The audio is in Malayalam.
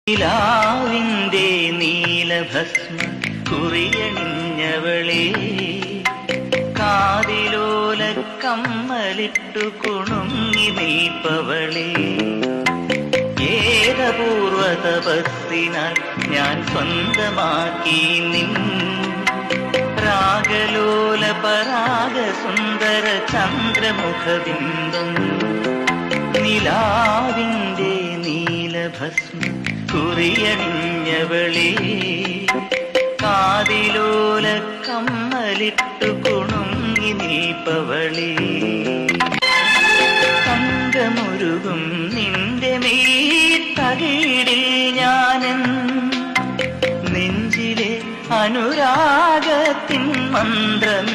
നിലാവിന്റെ നീലഭസ്മ കുറിയണിഞ്ഞവളെ, കാതിലോല കമ്മലിട്ടു കുണുങ്ങി നിൽപ്പവളെ, ഏതപൂർവ തപസ്സിനാൽ ഞാൻ സ്വന്തമാക്കി നിൻ രാഗലോല പരാഗ സുന്ദര ചന്ദ്രമുഖബിംബം. നിലാവിന്റെ നീലഭസ്മ കുറിയണിഞ്ഞവളെ, കാതിലോല കമ്മലിട്ടു കുണുങ്ങി നീപ്പവളെ, തങ്കമുരുകും നിന്റെ മേത്തകിടിൽ ഞാനൻ നെഞ്ചിലെ അനുരാഗത്തിൻ മന്ത്രം